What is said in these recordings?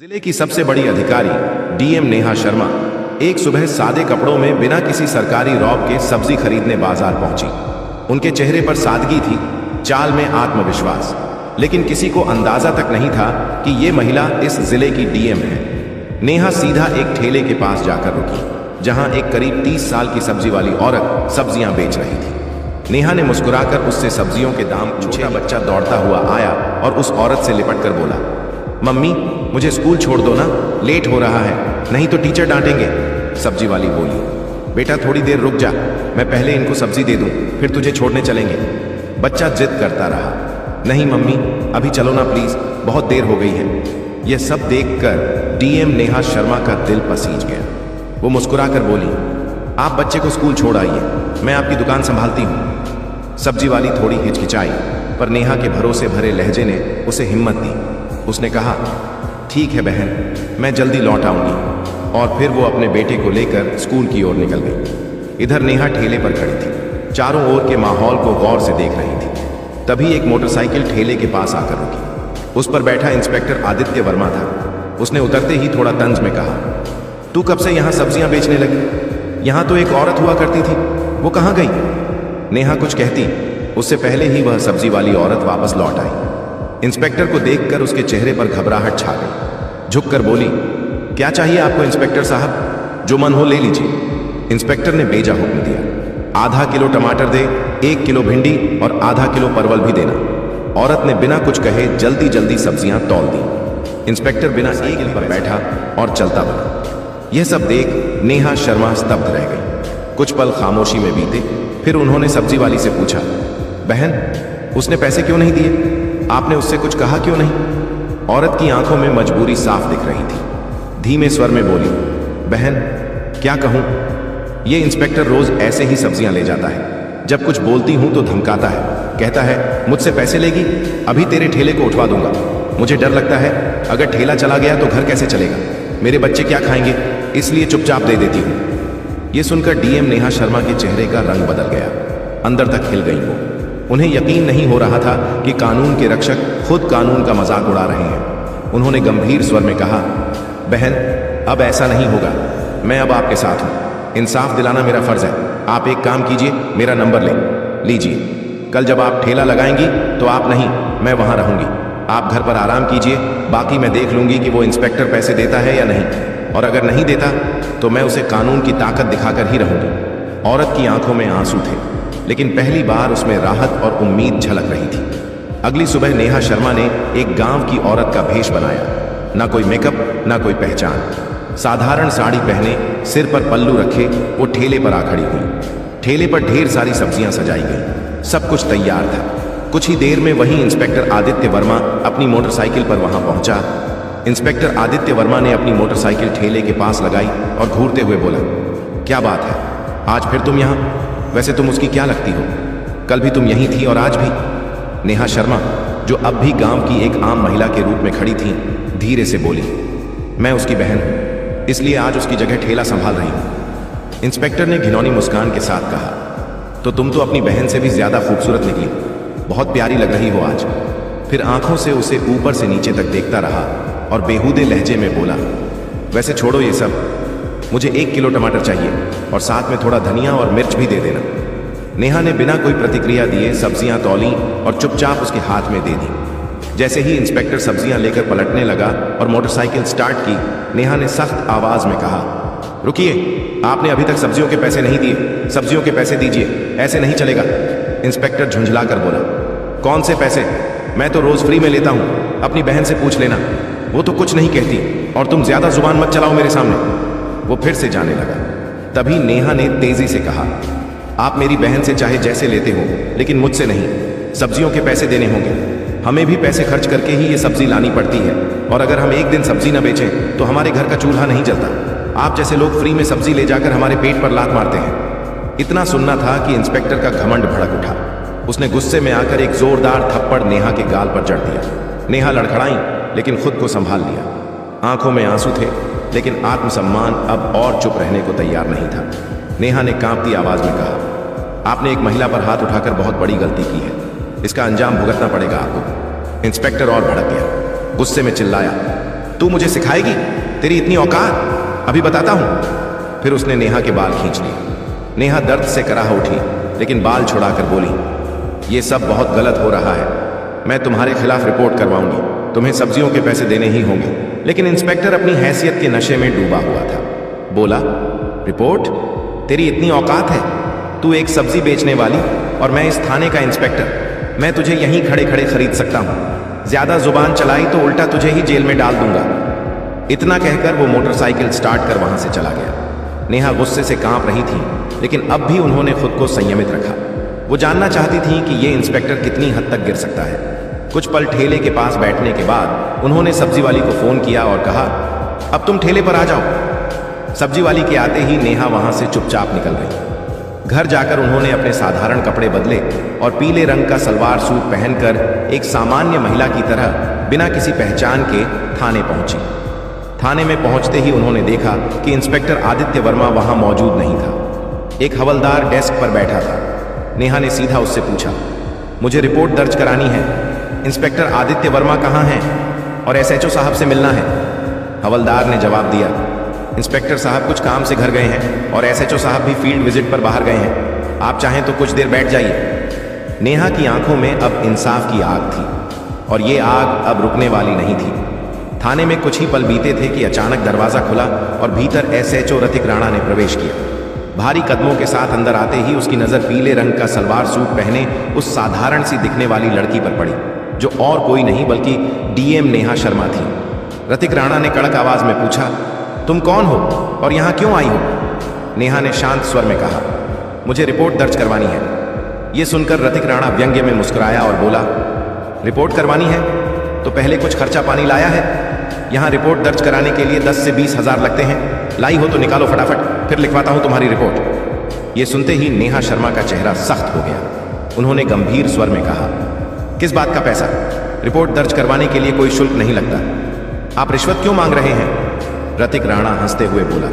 जिले की सबसे बड़ी अधिकारी डीएम नेहा शर्मा एक सुबह सादे कपड़ों में बिना किसी सरकारी रौब के सब्जी खरीदने बाजार पहुंची। उनके चेहरे पर सादगी थी, चाल में आत्मविश्वास, लेकिन किसी को अंदाजा तक नहीं था कि ये महिला इस जिले की डीएम है। नेहा सीधा एक ठेले के पास जाकर रुकी, जहां एक करीब 30 साल की सब्जी वाली औरत सब्जियां बेच रही थी। नेहा ने मुस्कुराकर उससे सब्जियों के दाम पूछे। छोटा बच्चा दौड़ता हुआ आया और उस औरत से लिपट कर बोला, मम्मी मुझे स्कूल छोड़ दो ना, लेट हो रहा है, नहीं तो टीचर डांटेंगे। सब्जी वाली बोली, बेटा थोड़ी देर रुक जा, मैं पहले इनको सब्जी दे दूं, फिर तुझे छोड़ने चलेंगे। बच्चा जिद करता रहा, नहीं मम्मी अभी चलो ना प्लीज, बहुत देर हो गई है। यह सब देखकर डीएम नेहा शर्मा का दिल पसीज गया। वो मुस्कुराकर बोली, आप बच्चे को स्कूल छोड़ आइए, मैं आपकी दुकान संभालती हूँ। सब्जी वाली थोड़ी हिचकिचाई, पर नेहा के भरोसे भरे लहजे ने उसे हिम्मत दी। उसने कहा, ठीक है बहन, मैं जल्दी लौट आऊंगी। और फिर वो अपने बेटे को लेकर स्कूल की ओर निकल गई। इधर नेहा ठेले पर खड़ी थी, चारों ओर के माहौल को गौर से देख रही थी। तभी एक मोटरसाइकिल ठेले के पास आकर रुकी। उस पर बैठा इंस्पेक्टर आदित्य वर्मा था। उसने उतरते ही थोड़ा तंज में कहा, तू कब से यहाँ सब्जियां बेचने लगी? यहाँ तो एक औरत हुआ करती थी, वो कहाँ गई? नेहा कुछ कहती, उससे पहले ही वह सब्जी वाली औरत वापस लौट आई। इंस्पेक्टर को देखकर उसके चेहरे पर घबराहट छा गई। झुककर बोली, क्या चाहिए आपको इंस्पेक्टर साहब? जो मन हो ले लीजिए। इंस्पेक्टर ने बेजा हुक्म दिया, आधा किलो टमाटर दे, 1 किलो भिंडी और आधा किलो परवल भी देना। औरत ने बिना कुछ कहे जल्दी जल्दी सब्जियां तौल दी। इंस्पेक्टर बिना साइकिल पर बैठा और चलता बना। यह सब देख नेहा शर्मा स्तब्ध रह गई। कुछ पल खामोशी में बीते, फिर उन्होंने सब्जी वाली से पूछा, बहन उसने पैसे क्यों नहीं दिए? आपने उससे कुछ कहा क्यों नहीं? औरत की आंखों में मजबूरी साफ दिख रही थी। धीमे स्वर में बोली, बहन क्या कहूं, ये इंस्पेक्टर रोज ऐसे ही सब्जियां ले जाता है। जब कुछ बोलती हूं तो धमकाता है, कहता है मुझसे पैसे लेगी, अभी तेरे ठेले को उठवा दूंगा। मुझे डर लगता है, अगर ठेला चला गया तो घर कैसे चलेगा, मेरे बच्चे क्या खाएंगे, इसलिए चुपचाप दे देती हूं। यह सुनकर डीएम नेहा शर्मा के चेहरे का रंग बदल गया, अंदर तक हिल गई वो। उन्हें यकीन नहीं हो रहा था कि कानून के रक्षक खुद कानून का मजाक उड़ा रहे हैं। उन्होंने गंभीर स्वर में कहा, बहन अब ऐसा नहीं होगा, मैं अब आपके साथ हूं, इंसाफ दिलाना मेरा फर्ज है। आप एक काम कीजिए, मेरा नंबर लीजिए। कल जब आप ठेला लगाएंगी तो आप नहीं, मैं वहां रहूंगी। आप घर पर आराम कीजिए, बाकी मैं देख लूंगी कि वो इंस्पेक्टर पैसे देता है या नहीं, और अगर नहीं देता तो मैं उसे कानून की ताकत दिखाकर ही रहूंगी। औरत की आंखों में आंसू थे, लेकिन पहली बार उसमें राहत और उम्मीद झलक रही थी। अगली सुबह नेहा शर्मा ने एक गांव की औरत का भेष बनाया। ना कोई मेकअप, ना कोई पहचान, साधारण साड़ी पहने, सिर पर पल्लू रखे वो ठेले पर आ खड़ी हुई। ठेले पर ढेर सारी सब्जियां सजाई गई, सब कुछ तैयार था। कुछ ही देर में वही इंस्पेक्टर आदित्य वर्मा अपनी मोटरसाइकिल पर वहां पहुंचा। इंस्पेक्टर आदित्य वर्मा ने अपनी मोटरसाइकिल ठेले के पास लगाई और घूरते हुए बोला, क्या बात है, आज फिर तुम यहाँ? वैसे तुम उसकी क्या लगती हो? कल भी तुम यहीं थी और आज भी? नेहा शर्मा, जो अब भी गांव की एक आम महिला के रूप में खड़ी थी, धीरे से बोली, मैं उसकी बहन हूं, इसलिए आज उसकी जगह ठेला संभाल रही हूं। इंस्पेक्टर ने घिनौनी मुस्कान के साथ कहा, तो तुम तो अपनी बहन से भी ज्यादा खूबसूरत निकली, बहुत प्यारी लग रही हो आज। फिर आंखों से उसे ऊपर से नीचे तक देखता रहा और बेहूदे लहजे में बोला, वैसे छोड़ो ये सब, मुझे 1 किलो टमाटर चाहिए और साथ में थोड़ा धनिया और मिर्च भी दे देना। नेहा ने बिना कोई प्रतिक्रिया दिए सब्जियां तौली और चुपचाप उसके हाथ में दे दी। जैसे ही इंस्पेक्टर सब्जियां लेकर पलटने लगा और मोटरसाइकिल स्टार्ट की, नेहा ने सख्त आवाज में कहा, रुकिए, आपने अभी तक सब्जियों के पैसे नहीं दिए, सब्जियों के पैसे दीजिए, ऐसे नहीं चलेगा। इंस्पेक्टर झुंझलाकर बोला, कौन से पैसे? मैं तो रोज फ्री में लेता हूं, अपनी बहन से पूछ लेना, वो तो कुछ नहीं कहती, और तुम ज्यादा जुबान मत चलाओ मेरे सामने। वो फिर से जाने लगा। तभी नेहा ने तेजी से कहा, आप मेरी बहन से चाहे जैसे लेते हो, लेकिन मुझसे नहीं। सब्जियों के पैसे देने होंगे, हमें भी पैसे खर्च करके ही ये सब्जी लानी पड़ती है, और अगर हम एक दिन सब्जी न बेचें तो हमारे घर का चूल्हा नहीं जलता। आप जैसे लोग फ्री में सब्जी ले जाकर हमारे पेट पर लात मारते हैं। इतना सुनना था कि इंस्पेक्टर का घमंड भड़क उठा। उसने गुस्से में आकर एक जोरदार थप्पड़ नेहा के गाल पर जड़ दिया। नेहा लड़खड़ाई, लेकिन खुद को संभाल लिया। आंखों में आंसू थे, लेकिन आत्मसम्मान अब और चुप रहने को तैयार नहीं था। नेहा ने कांपती आवाज में कहा, आपने एक महिला पर हाथ उठाकर बहुत बड़ी गलती की है, इसका अंजाम भुगतना पड़ेगा आपको। इंस्पेक्टर और भड़क गया, गुस्से में चिल्लाया, तू मुझे सिखाएगी? तेरी इतनी औकात? अभी बताता हूं। फिर उसने नेहा के बाल खींच लिए। नेहा दर्द से कराह उठी, लेकिन बाल छुड़ाकर बोली, ये सब बहुत गलत हो रहा है। मैं तुम्हारे खिलाफ रिपोर्ट करवाऊंगी। तुम्हें सब्जियों के पैसे देने ही होंगे। लेकिन इंस्पेक्टर अपनी हैसियत के नशे में डूबा हुआ था। बोला, रिपोर्ट? तेरी इतनी औकात है? तू एक सब्जी बेचने वाली और मैं इस थाने का इंस्पेक्टर। मैं तुझे यहीं खड़े खड़े खरीद सकता हूं। ज्यादा जुबान चलाई तो उल्टा तुझे ही जेल में डाल दूंगा। इतना कहकर वो मोटरसाइकिल स्टार्ट कर वहां से चला गया। नेहा गुस्से से कांप रही थी, लेकिन अब भी उन्होंने खुद को संयमित रखा। वो जानना चाहती थी कि ये इंस्पेक्टर कितनी हद तक गिर सकता है। कुछ पल ठेले के पास बैठने के बाद उन्होंने सब्जी वाली को फोन किया और कहा, अब तुम ठेले पर आ जाओ। सब्जी वाली के आते ही नेहा वहां से चुपचाप निकल गई। घर जाकर उन्होंने अपने साधारण कपड़े बदले और पीले रंग का सलवार सूट पहनकर एक सामान्य महिला की तरह बिना किसी पहचान के थाने पहुंची। थाने में पहुंचते ही उन्होंने देखा कि इंस्पेक्टर आदित्य वर्मा वहां मौजूद नहीं था। एक हवलदार डेस्क पर बैठा था। नेहा ने सीधा उससे पूछा, मुझे रिपोर्ट दर्ज करानी है। इंस्पेक्टर आदित्य वर्मा कहाँ हैं और एसएचओ साहब से मिलना है। हवलदार ने जवाब दिया, इंस्पेक्टर साहब कुछ काम से घर गए हैं और एसएचओ साहब भी फील्ड विजिट पर बाहर गए हैं। आप चाहें तो कुछ देर बैठ जाइए। नेहा की आंखों में अब इंसाफ की आग थी और ये आग अब रुकने वाली नहीं थी। थाने में कुछ ही पल बीते थे कि अचानक दरवाजा खुला और भीतर एसएचओ रतिक राणा ने प्रवेश किया। भारी कदमों के साथ अंदर आते ही उसकी नजर पीले रंग का सलवार सूट पहने उस साधारण सी दिखने वाली लड़की पर पड़ी, जो और कोई नहीं बल्कि डीएम नेहा शर्मा थी। रतिक राणा ने कड़क आवाज में पूछा, तुम कौन हो और यहां क्यों आई हो? नेहा ने शांत स्वर में कहा, मुझे रिपोर्ट दर्ज करवानी है। यह सुनकर रतिक राणा व्यंग्य में मुस्कुराया और बोला, रिपोर्ट करवानी है तो पहले कुछ खर्चा पानी लाया है? यहां रिपोर्ट दर्ज कराने के लिए 10 से 20 हजार लगते हैं। लाई हो तो निकालो फटाफट, फिर लिखवाता हूं तुम्हारी रिपोर्ट। यह सुनते ही नेहा शर्मा का चेहरा सख्त हो गया। उन्होंने गंभीर स्वर में कहा, किस बात का पैसा? रिपोर्ट दर्ज करवाने के लिए कोई शुल्क नहीं लगता। आप रिश्वत क्यों मांग रहे हैं? रतिक राणा हंसते हुए बोला,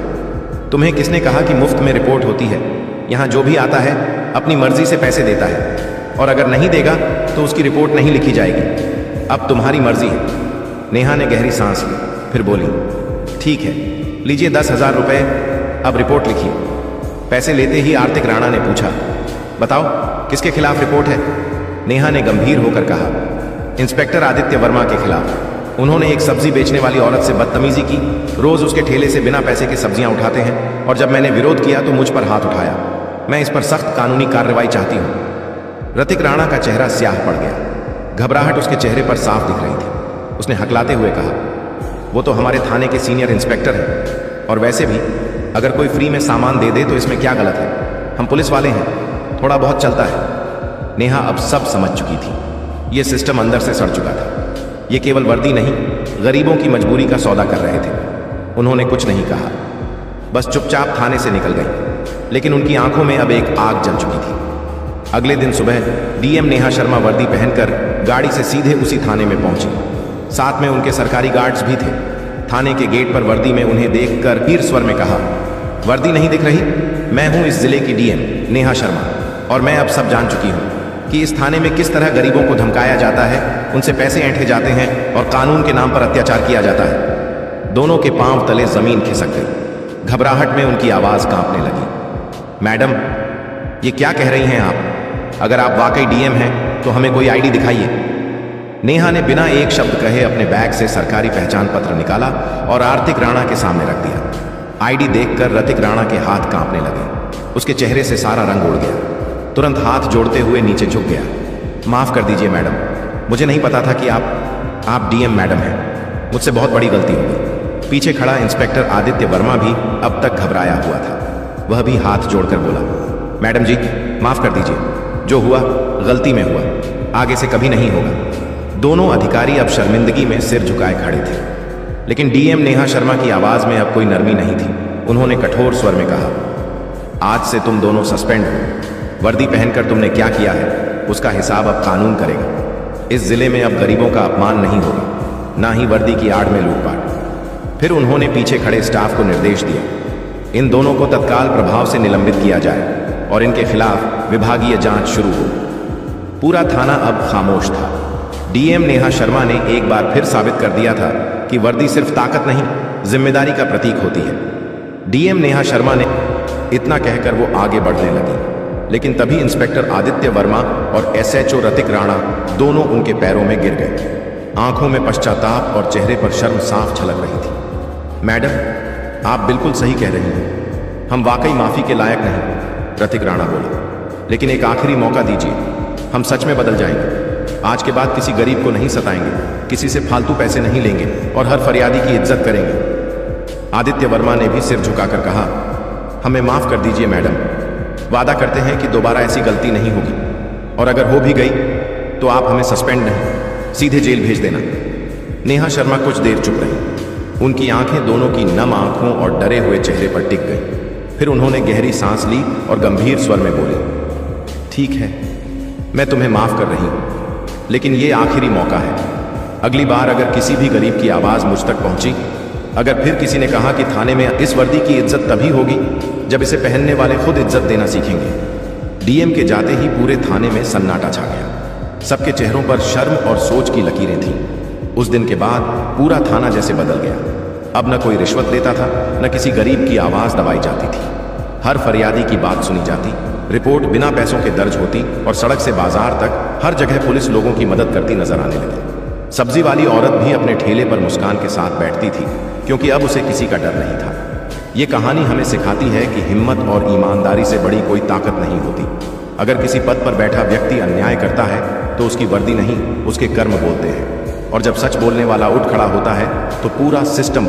तुम्हें किसने कहा कि मुफ्त में रिपोर्ट होती है? यहां जो भी आता है अपनी मर्जी से पैसे देता है और अगर नहीं देगा तो उसकी रिपोर्ट नहीं लिखी जाएगी। अब तुम्हारी मर्जी है। नेहा ने गहरी सांस ली, फिर बोली, ठीक है, लीजिए 10,000 रुपए, अब रिपोर्ट लिखिए। पैसे लेते ही आर्थिक राणा ने पूछा, बताओ किसके खिलाफ रिपोर्ट है? नेहा ने गंभीर होकर कहा, इंस्पेक्टर आदित्य वर्मा के खिलाफ। उन्होंने एक सब्जी बेचने वाली औरत से बदतमीजी की। रोज उसके ठेले से बिना पैसे के सब्जियां उठाते हैं और जब मैंने विरोध किया तो मुझ पर हाथ उठाया। मैं इस पर सख्त कानूनी कार्रवाई चाहती हूं। रतिक राणा का चेहरा स्याह पड़ गया। घबराहट उसके चेहरे पर साफ दिख रही थी। उसने हकलाते हुए कहा, वो तो हमारे थाने के सीनियर इंस्पेक्टर हैं और वैसे भी अगर कोई फ्री में सामान दे दे तो इसमें क्या गलत है? हम पुलिस वाले हैं, थोड़ा बहुत चलता है। नेहा अब सब समझ चुकी थी। यह सिस्टम अंदर से सड़ चुका था। ये केवल वर्दी नहीं, गरीबों की मजबूरी का सौदा कर रहे थे। उन्होंने कुछ नहीं कहा, बस चुपचाप थाने से निकल गई। लेकिन उनकी आंखों में अब एक आग जल चुकी थी। अगले दिन सुबह डीएम नेहा शर्मा वर्दी पहनकर गाड़ी से सीधे उसी थाने में पहुंची। साथ में उनके सरकारी गार्ड्स भी थे। थाने के गेट पर वर्दी में उन्हें देखकर गंभीर स्वर में कहा, वर्दी नहीं दिख रही? मैं हूं इस जिले की डीएम नेहा शर्मा और मैं अब सब जान चुकी हूं कि इस थाने में किस तरह गरीबों को धमकाया जाता है, उनसे पैसे ऐंठे जाते हैं और कानून के नाम पर अत्याचार किया जाता है। दोनों के पांव तले जमीन खिसक गई। घबराहट में उनकी आवाज कांपने लगी। मैडम, ये क्या कह रही हैं आप? अगर आप वाकई डीएम हैं तो हमें कोई आईडी दिखाइए। नेहा ने बिना एक शब्द कहे अपने बैग से सरकारी पहचान पत्र निकाला और आर्थिक राणा के सामने रख दिया। आईडी देखकर रतिक राणा के हाथ कांपने लगे। उसके चेहरे से सारा रंग उड़ गया। तुरंत हाथ जोड़ते हुए नीचे झुक गया। माफ कर दीजिए मैडम, मुझे नहीं पता था कि आप डीएम मैडम हैं। मुझसे बहुत बड़ी गलती हो गई। पीछे खड़ा इंस्पेक्टर आदित्य वर्मा भी अब तक घबराया हुआ था। वह भी हाथ जोड़कर बोला, मैडम जी माफ कर दीजिए, जो हुआ गलती में हुआ, आगे से कभी नहीं होगा। दोनों अधिकारी अब शर्मिंदगी में सिर झुकाए खड़े थे। लेकिन डीएम नेहा शर्मा की आवाज में अब कोई नरमी नहीं थी। उन्होंने कठोर स्वर में कहा, आज से तुम दोनों सस्पेंड हो। वर्दी पहनकर तुमने क्या किया है उसका हिसाब अब कानून करेगा। इस जिले में अब गरीबों का अपमान नहीं होगा, ना ही वर्दी की आड़ में लूटपाट। फिर उन्होंने पीछे खड़े स्टाफ को निर्देश दिया, इन दोनों को तत्काल प्रभाव से निलंबित किया जाए और इनके खिलाफ विभागीय जांच शुरू हो। पूरा थाना अब खामोश था। डीएम नेहा शर्मा ने एक बार फिर साबित कर दिया था कि वर्दी सिर्फ ताकत नहीं, जिम्मेदारी का प्रतीक होती है। डीएम नेहा शर्मा ने इतना कहकर वो आगे बढ़ने लगी, लेकिन तभी इंस्पेक्टर आदित्य वर्मा और एसएचओ रतिक राणा दोनों उनके पैरों में गिर गए। आंखों में पश्चाताप और चेहरे पर शर्म साफ झलक रही थी। मैडम, आप बिल्कुल सही कह रही हैं, हम वाकई माफी के लायक नहीं, रतिक राणा बोले। लेकिन एक आखिरी मौका दीजिए, हम सच में बदल जाएंगे। आज के बाद किसी गरीब को नहीं सताएंगे, किसी से फालतू पैसे नहीं लेंगे और हर फरियादी की इज्जत करेंगे। आदित्य वर्मा ने भी सिर झुकाकर कहा, हमें माफ कर दीजिए मैडम, वादा करते हैं कि दोबारा ऐसी गलती नहीं होगी, और अगर हो भी गई तो आप हमें सस्पेंड नहीं, सीधे जेल भेज देना। नेहा शर्मा कुछ देर चुप रही। उनकी आंखें दोनों की नम आंखों और डरे हुए चेहरे पर टिक गई। फिर उन्होंने गहरी सांस ली और गंभीर स्वर में बोली, ठीक है, मैं तुम्हें माफ कर रही हूं, लेकिन ये आखिरी मौका है। अगली बार अगर किसी भी गरीब की आवाज मुझ तक पहुंची, अगर फिर किसी ने कहा कि थाने में इस वर्दी की इज्जत तभी होगी जब इसे पहनने वाले खुद इज्जत देना सीखेंगे। डीएम के जाते ही पूरे थाने में सन्नाटा छा गया। सबके चेहरों पर शर्म और सोच की लकीरें थीं। उस दिन के बाद पूरा थाना जैसे बदल गया। अब न कोई रिश्वत लेता था, न किसी गरीब की आवाज दबाई जाती थी। हर फरियादी की बात सुनी जाती, रिपोर्ट बिना पैसों के दर्ज होती और सड़क से बाजार तक हर जगह पुलिस लोगों की मदद करती नजर आने लगी। सब्जी वाली औरत भी अपने ठेले पर मुस्कान के साथ बैठती थी, क्योंकि अब उसे किसी का डर नहीं था। ये कहानी हमें सिखाती है कि हिम्मत और ईमानदारी से बड़ी कोई ताकत नहीं होती। अगर किसी पद पर बैठा व्यक्ति अन्याय करता है तो उसकी वर्दी नहीं, उसके कर्म बोलते हैं। और जब सच बोलने वाला उठ खड़ा होता है तो पूरा सिस्टम